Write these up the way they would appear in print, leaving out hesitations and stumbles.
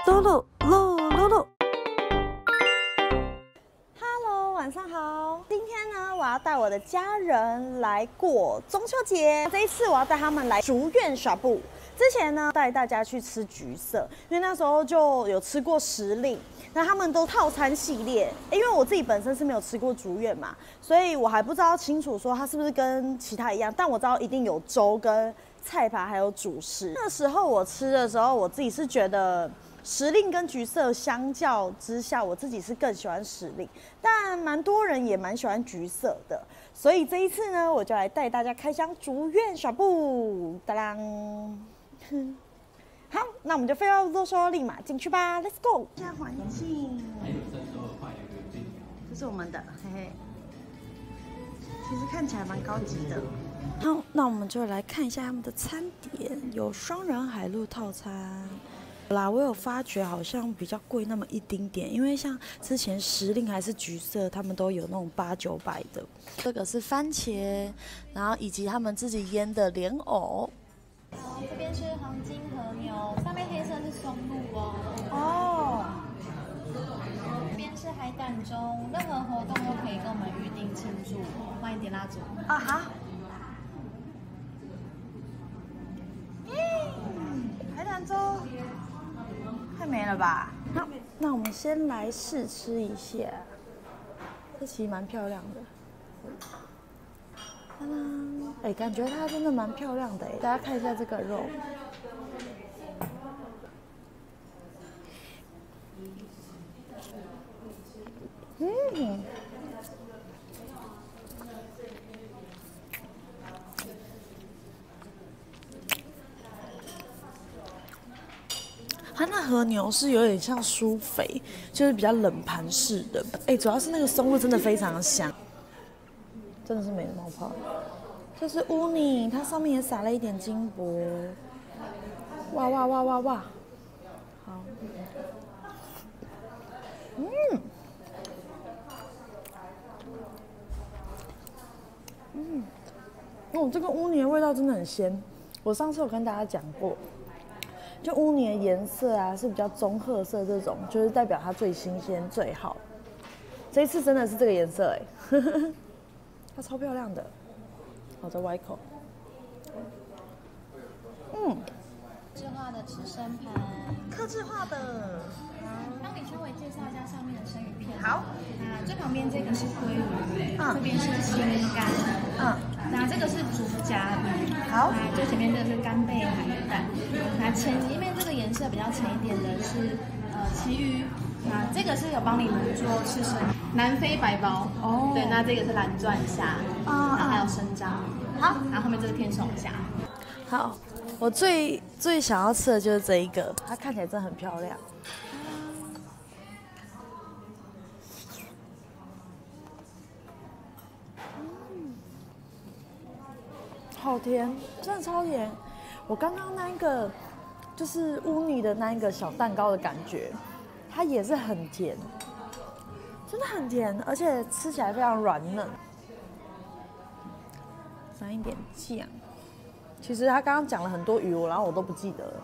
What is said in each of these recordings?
露露露露露 ，Hello， 晚上好。今天呢，我要带我的家人来过中秋节。这一次我要带他们来竹苑耍步。之前呢，带大家去吃橘色，因为那时候就有吃过时令，那他们都套餐系列。因为我自己本身是没有吃过竹苑嘛，所以我还不知道清楚说它是不是跟其他一样，但我知道一定有粥跟菜盘还有主食。那时候我吃的时候，我自己是觉得时令跟橘色相较之下，我自己是更喜欢时令，但蛮多人也蛮喜欢橘色的。所以这一次呢，我就来带大家开箱竹苑耍步，当当。好，那我们就废话不多说，立马进去吧 ，Let's go。现在环境，这是我们的，嘿嘿，其实看起来蛮高级的。好，那我们就来看一下他们的餐点，有双人海陆套餐。啦，我有发觉好像比较贵那么一丁点，因为像之前时令还是橘色，他们都有那种800、900的。这个是番茄，然后以及他们自己腌的莲藕。这边是黄金和牛，上面黑色是松露哦。哦。这边是海胆粥，任何活动都可以跟我们预定庆祝，欢迎点蜡烛。啊好。海胆粥。太美了吧！好，那我们先来试吃一下，这其实蛮漂亮的。当当，哎，感觉它真的蛮漂亮的哎，大家看一下这个肉。它那和牛是有点像酥肥，就是比较冷盘式的。哎，主要是那个松露真的非常香，真的是没冒泡。这是乌尼，它上面也撒了一点金箔。哇哇哇哇哇！好，哦，这个乌尼的味道真的很鲜。我上次有跟大家讲过。就乌尼的颜色啊是比较棕褐色，这种就是代表它最新鲜最好。这一次真的是这个颜色哎，它超漂亮的。我再挖一口。客制化的吃生盘，客制化的。帮你稍微介绍一下上面的生鱼片。好。那最旁边这个是鲑鱼，这边是青干，那这个是竹夹鱼，好。那最前面这个是干贝海胆，那前面这个颜色比较浅一点的是旗鱼，那这个是有帮你们做刺身南非白包哦，对，那这个是蓝钻虾，然后还有生章，好，然后后面这是片手虾。好，我最想要吃的就是这一个，它看起来真的很漂亮。好甜，真的超甜。我刚刚那一个就是乌尼的那一个小蛋糕的感觉，它也是很甜，真的很甜，而且吃起来非常软嫩。撒一点酱。其实他刚刚讲了很多鱼，然后我都不记得了。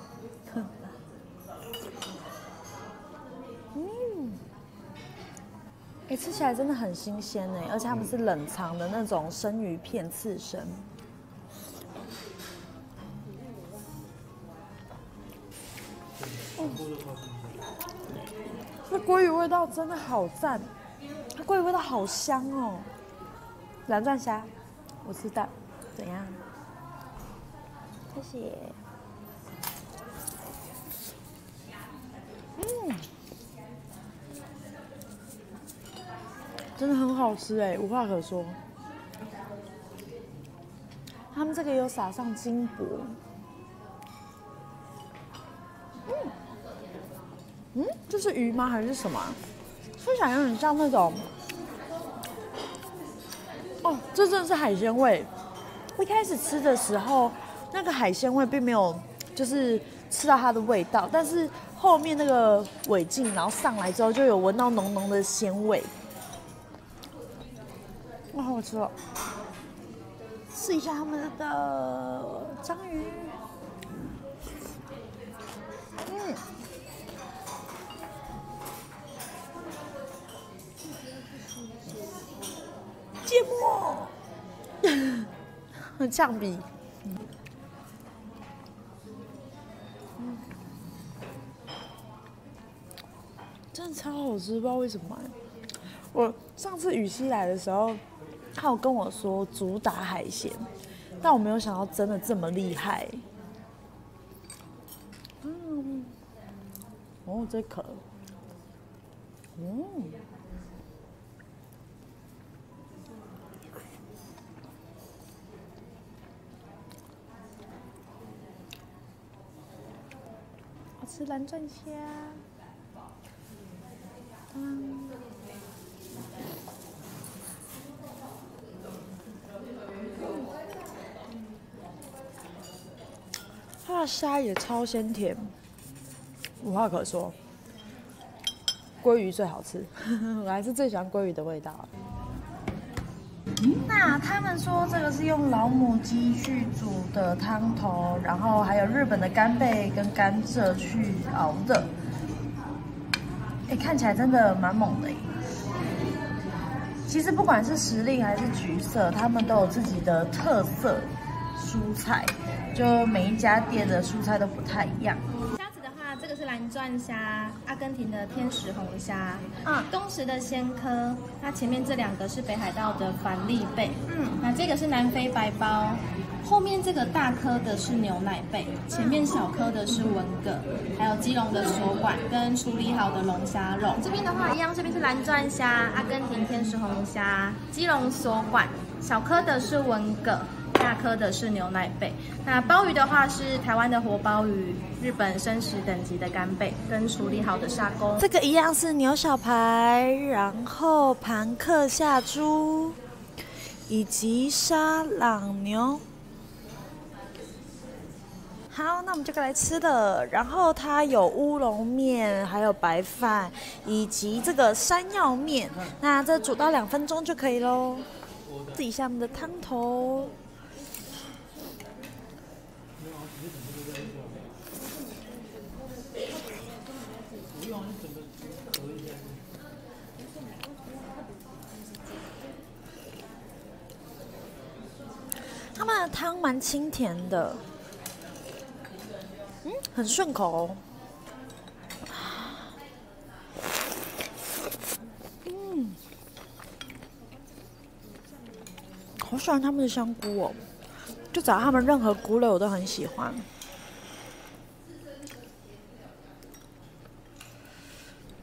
哎，吃起来真的很新鲜哎，而且他们是冷藏的那种生鱼片刺身。这鲑鱼味道真的好赞，它鲑鱼味道好香哦。蓝钻虾，我吃蛋，怎样？谢谢。真的很好吃哎，无话可说。他们这个有撒上金箔，这是鱼吗？还是什么？吃起来有点像那种，哦，这真的是海鲜味。一开始吃的时候，那个海鲜味并没有，就是吃到它的味道，但是后面那个尾劲，然后上来之后，就有闻到浓浓的鲜味。哇，好好吃哦！试一下他们的章鱼，很呛鼻。真的超好吃，不知道为什么。我上次雨熙来的时候，他有跟我说主打海鲜，但我没有想到真的这么厉害。哦，这壳，好吃蓝钻虾。它的虾也超鲜甜，无话可说。鲑鱼最好吃，我还是最喜欢鲑鱼的味道。那他们说这个是用老母鸡去煮的汤头，然后还有日本的干贝跟甘蔗去熬的。看起来真的蛮猛的耶。其实不管是时令还是橘色，他们都有自己的特色蔬菜，就每一家店的蔬菜都不太一样。虾子的话，这个是蓝钻虾，阿根廷的天使红虾，东石的鲜科，那前面这两个是北海道的帆立贝，那这个是南非白包。后面这个大颗的是牛奶贝，前面小颗的是文蛤，还有基隆的锁管跟处理好的龙虾肉。这边的话一样，这边是蓝钻虾、阿根廷天使红虾、基隆锁管，小颗的是文蛤，大颗的是牛奶贝。那鲍鱼的话是台湾的活鲍鱼，日本生食等级的干贝跟处理好的沙公。这个一样是牛小排，然后盘克夏猪，以及沙朗牛。好，那我们就来吃了。然后它有乌龙面，还有白饭，以及这个山药面。那这煮到2分钟就可以咯。试一下我们的汤头。他们的汤蛮清甜的。很顺口好喜欢他们的香菇哦，就找他们任何菇类我都很喜欢。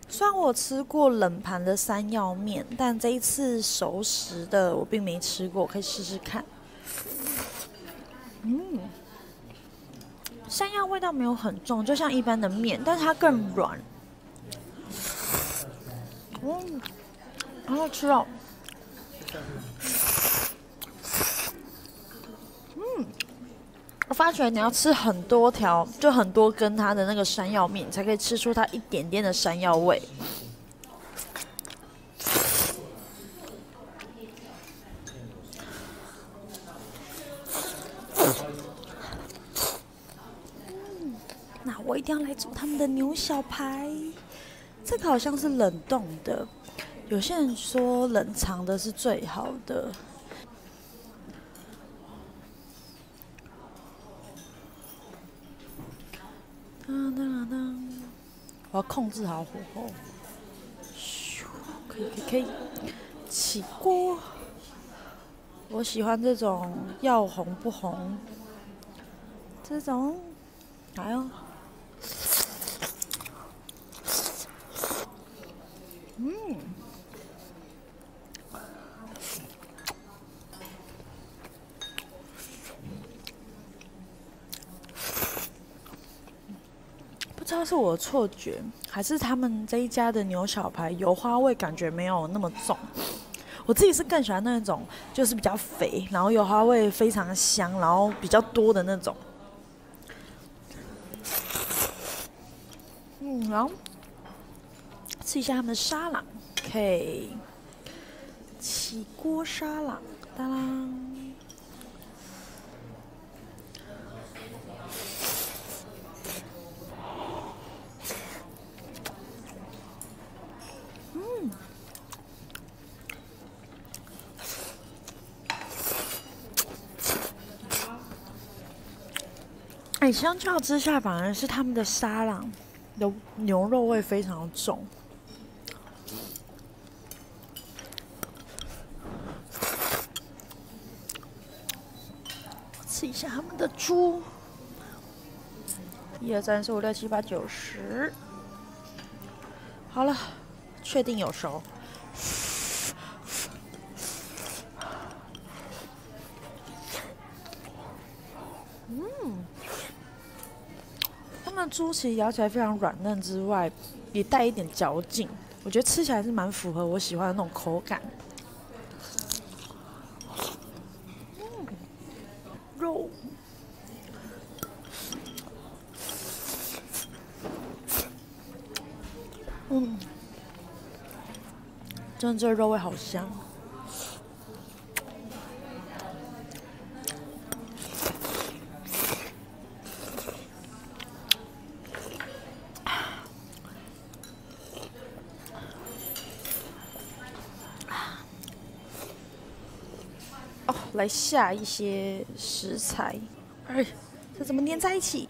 虽然我吃过冷盘的山药面，但这一次熟食的我并没吃过，可以试试看。山药味道没有很重，就像一般的面，但是它更软。好好吃哦。我发觉你要吃很多条，就很多根它的那个山药面，才可以吃出它一点点的山药味。那我一定要来煮他们的牛小排，这个好像是冷冻的，有些人说冷藏的是最好的。我要控制好火候，可以，起锅。我喜欢这种要红不红，这种，还有。不知道是我的错觉，还是他们这一家的牛小排油花味感觉没有那么重。我自己是更喜欢那种，就是比较肥，然后油花味非常香，然后比较多的那种。然后吃一下他们的沙朗，可以起锅沙朗，当当。相较之下，反而是他们的沙朗的牛肉味非常重。吃一下他们的猪，1、2、3、4、5、6、7、8、9、10。好了，确定有熟。他们的猪其实咬起来非常软嫩之外，也带一点嚼劲，我觉得吃起来是蛮符合我喜欢的那种口感。肉，真的这个肉味好香。哦，来下一些食材。哎，这怎么粘在一起？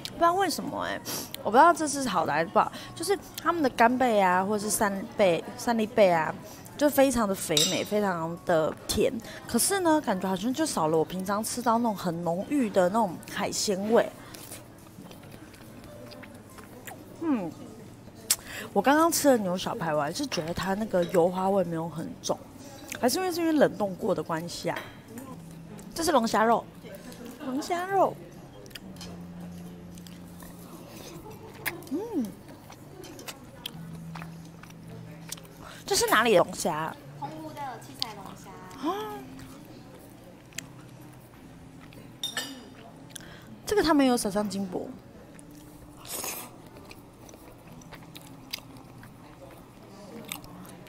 不知道为什么我不知道这是好的还是不好，就是他们的干贝啊，或者是三粒贝啊，就非常的肥美，非常的甜。可是呢，感觉好像就少了我平常吃到那种很浓郁的那种海鲜味。我刚刚吃的牛小排，我还是觉得它那个油花味没有很重，还是因为冷冻过的关系啊。这是龙虾肉，龙虾肉。这是哪里的龙虾？澎湖的七彩龙虾。这个他们有撒上金箔。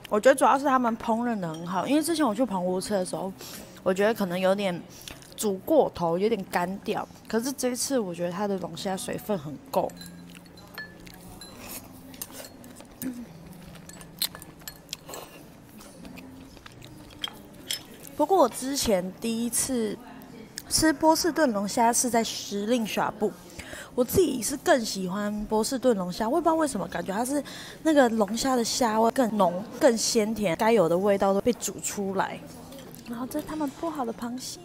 我觉得主要是他们烹饪的很好，因为之前我去澎湖吃的时候，我觉得可能有点煮过头，有点干掉。可是这一次我觉得它的龙虾水分很够。不过我之前第一次吃波士顿龙虾是在时令耍布，我自己是更喜欢波士顿龙虾，我也不知道为什么，感觉它是那个龙虾的虾味更浓、更鲜甜，该有的味道都被煮出来。然后这是他们剥好的螃蟹。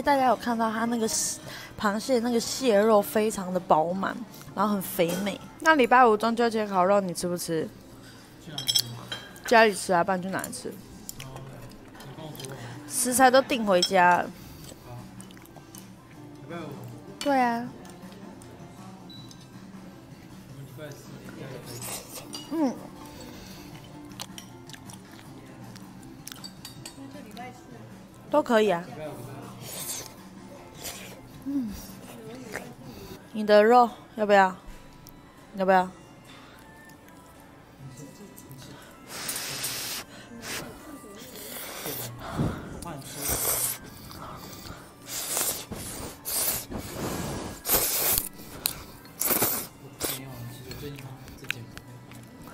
大家有看到它那个螃蟹那个蟹肉非常的饱满，然后很肥美。那礼拜5中秋节烤肉你吃不吃？家里吃啊，不然去哪里吃？食材都订回家了。对啊。都可以啊。你的肉要不要？要不要？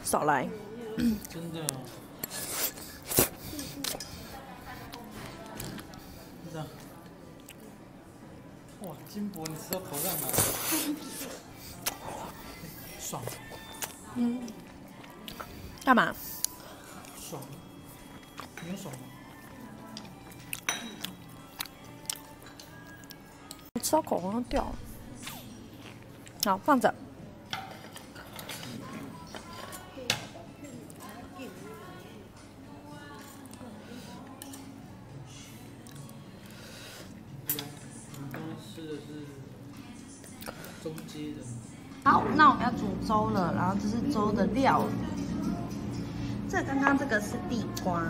少来。真的。哇，金箔你吃到头上来，爽。干嘛？爽。你有爽吗？吃到口红要掉了。好，放着。中阶的。好，那我们要煮粥了，然后这是粥的料理。刚刚这个是地瓜，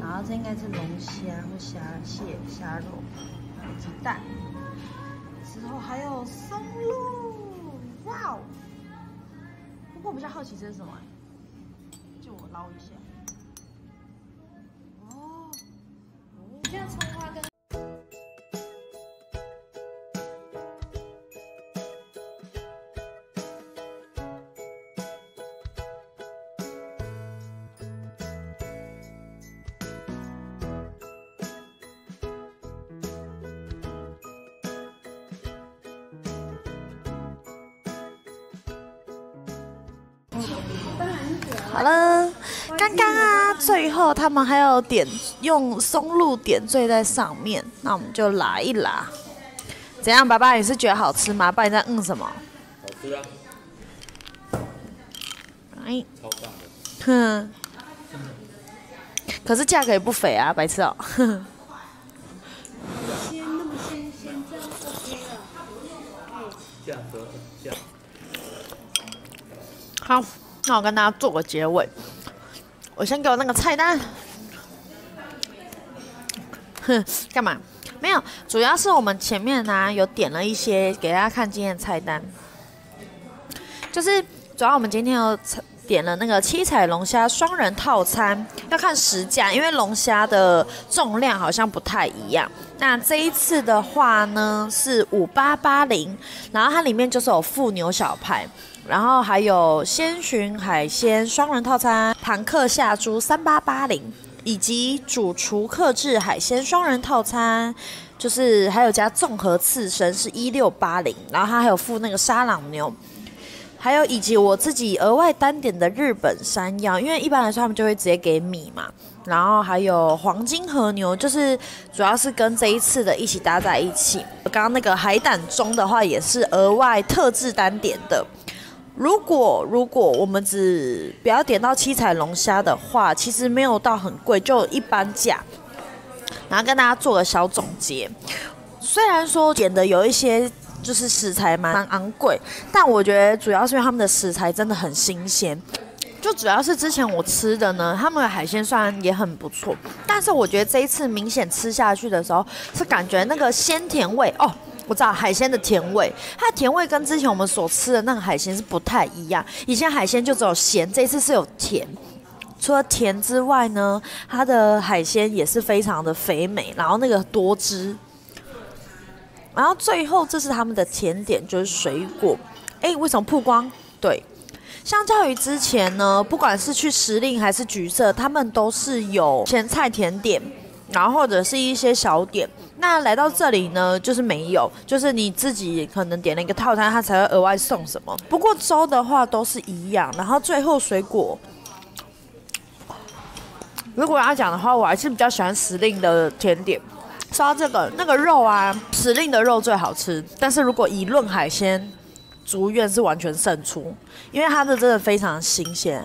然后这应该是龙虾或虾蟹、虾肉，还有鸡蛋，之后还有松露，哇哦！不过我比较好奇这是什么，就我捞一下。哦，这样葱花跟。好了，刚刚啊，最后他们还有用松露点缀在上面，那我们就拉一拉。怎样，爸爸？你是觉得好吃吗？爸，你在什么？好吃啊！哎，超棒的。哼，可是价格也不菲啊，白痴哦。鲜那么鲜，这样 OK 了。价格价。好，那我跟大家做个结尾。我先给我那个菜单。哼，干嘛？没有，主要是我们前面呢、有点了一些给大家看今天的菜单，就是主要我们今天有点了那个七彩龙虾双人套餐，要看实价，因为龙虾的重量好像不太一样。那这一次的话呢是5880，然后它里面就是有附牛小排。然后还有鲜鲟海鲜双人套餐，唐客下猪3880，以及主厨客制海鲜双人套餐，就是还有加综合刺身是1680，然后它还有附那个沙朗牛，还有以及我自己额外单点的日本山药，因为一般来说他们就会直接给米嘛，然后还有黄金和牛，就是主要是跟这一次的一起搭在一起。刚刚那个海胆中的话也是额外特制单点的。如果我们只不要点到七彩龙虾的话，其实没有到很贵，就一般价。然后跟大家做个小总结，虽然说点的有一些就是食材蛮昂贵，但我觉得主要是因为他们的食材真的很新鲜。就主要是之前我吃的呢，他们的海鲜虽然也很不错，但是我觉得这一次明显吃下去的时候，是感觉那个鲜甜味哦。我知道海鲜的甜味，它的甜味跟之前我们所吃的那个海鲜是不太一样。以前海鲜就只有咸，这次是有甜。除了甜之外呢，它的海鲜也是非常的肥美，然后那个多汁。然后最后这是他们的甜点，就是水果。哎，为什么曝光？对，相较于之前呢，不管是去时令还是橘色，他们都是有前菜甜点。然后或者是一些小点，那来到这里呢，就是没有，就是你自己可能点了一个套餐，它才会额外送什么。不过粥的话都是一样，然后最后水果，如果要讲的话，我还是比较喜欢时令的甜点。说到这个，那个肉啊，时令的肉最好吃，但是如果以论海鲜，竹苑是完全胜出，因为它的真的非常新鲜。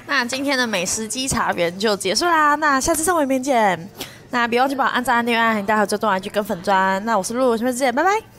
那今天的美食稽查员就结束啦，那下次生活影片见。那别忘记帮我按赞、订阅、按铃铛，还有追踪IG跟粉专。那我是露露，下次见，拜拜。